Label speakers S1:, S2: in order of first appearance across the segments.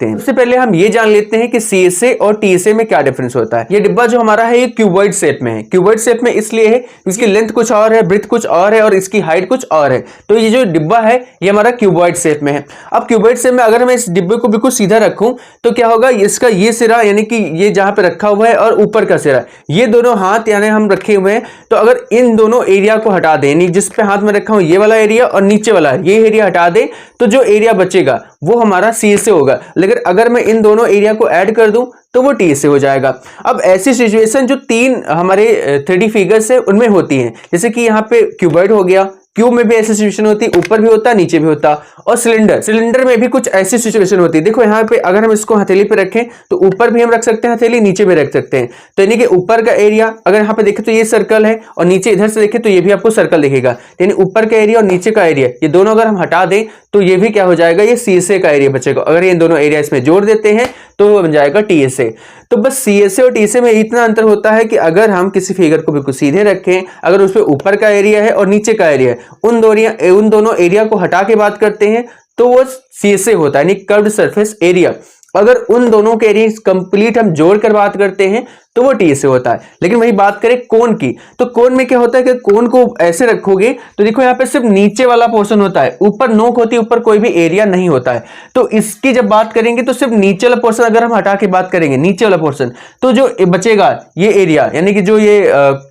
S1: सकते हैं। सबसे पहले हम ये जान लेते हैं कि CSA और TSA में क्या डिफरेंस होता है। ये डिब्बा जो हमारा है ये क्यूबॉइड शेप में है। क्यूबॉइड शेप में इसलिए है इसकी लेंथ कुछ और है, ब्रेथ कुछ और है और इसकी हाइट कुछ और है। तो ये जो डिब्बा है ये हमारा क्यूबॉइड शेप में है। अब क्यूबॉइड शेप में अगर मैं इस डिब्बे को बिल्कुल सीधा रखूं तो क्या होगा, इसका ये सिरा यानी कि ये जहां पे रखा हुआ है और ऊपर का सिरा, ये दोनों हाथ यानी हम रखे हुए हैं, तो अगर इन दोनों एरिया को हटा दें, यानी जिस पे हाथ में रखा हूं ये वाला एरिया और नीचे वाला ये एरिया हटा दें, तो जो एरिया बचेगा वो हमारा CSA होगा। लेकिन अगर मैं इन दोनों एरिया को ऐड कर दूं तो वो TSA हो जाएगा। अब ऐसी सिचुएशन जो 3 हमारे 3D फिगर्स है उनमें होती हैं, जैसे कि यहाँ पे क्यूबॉइड हो गया, क्यूब में भी ऐसी सिचुएशन होती है, ऊपर भी होता है नीचे भी होता, और सिलेंडर में भी कुछ ऐसी सिचुएशन होती है। देखो यहाँ पे अगर हम इसको हथेली पे रखें तो ऊपर भी हम रख सकते हैं हथेली, नीचे भी रख सकते हैं। तो यानी कि ऊपर का एरिया अगर यहाँ पे देखें तो ये सर्कल है और नीचे इधर से देखें तो ये भी आपको सर्कल दिखेगा, यानी ऊपर का एरिया और नीचे का एरिया ये दोनों अगर हम हटा दें तो ये भी क्या हो जाएगा, ये CSA का एरिया बचेगा। अगर ये दोनों एरिया इसमें जोड़ देते हैं तो वो बन जाएगा TSA। तो बस CSA और TSA में इतना अंतर होता है कि अगर हम किसी फिगर को बिल्कुल सीधे रखें, अगर उसपे ऊपर का एरिया है और नीचे का एरिया है, उन दोनों एरिया को हटा के बात करते हैं तो वो CSA होता है, यानी कर्व्ड सरफेस एरिया। अगर उन दोनों के एरिया कंप्लीट हम जोड़कर बात करते हैं तो वो TSA होता है। लेकिन वही बात करें कोन की, तो कोन में क्या होता है कि कोन को ऐसे रखोगे तो देखो यहाँ पे सिर्फ नीचे वाला पोर्शन होता है, ऊपर नोक होती है, ऊपर कोई भी एरिया नहीं होता है। तो इसकी जब बात करेंगे तो सिर्फ नीचे वाला पोर्शन अगर हम हटा के बात करेंगे, नीचे वाला पोर्शन, तो जो बचेगा ये एरिया यानी कि जो ये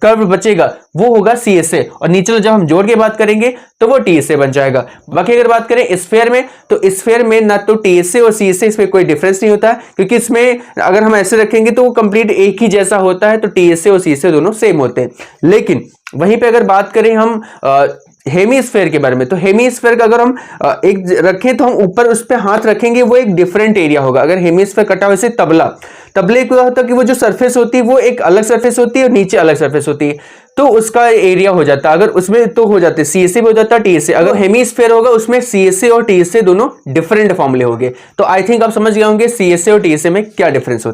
S1: कर्व बचेगा वो होगा CSA, और नीचे वाला जब हम जोड़ के बात करेंगे तो वो TSA बन जाएगा। बाकी अगर बात करें स्फीयर में, तो स्फीयर में ना तो TSA और CSA इसमें कोई डिफरेंस नहीं होता है, क्योंकि इसमें अगर हम ऐसे रखेंगे तो वो कंप्लीट एक ही जैसा होता है, तो TSA और CSA दोनों सेम होते हैं। लेकिन वहीं पे अगर बात करें हम हेमीस्फेयर के बारे में, तो हेमीस्फेयर का अगर हम एक रखें तो हम ऊपर उस पर हाथ रखेंगे वो एक डिफरेंट एरिया होगा। अगर हेमीस्फेयर कटा हुआ जैसे तबले को होता है कि वो जो सरफेस होती है वो एक अलग सरफेस होती है और नीचे अलग सरफेस होती है, तो उसका एरिया हो जाता है। अगर उसमें तो हो जाते CSA भी हो जाता है TSA। अगर हेमीस्फेयर होगा उसमें CSA और TSA दोनों डिफरेंट फॉर्मूले होंगे। तो आई थिंक आप समझ गए होंगे CSA और TSA में क्या डिफरेंस होता है।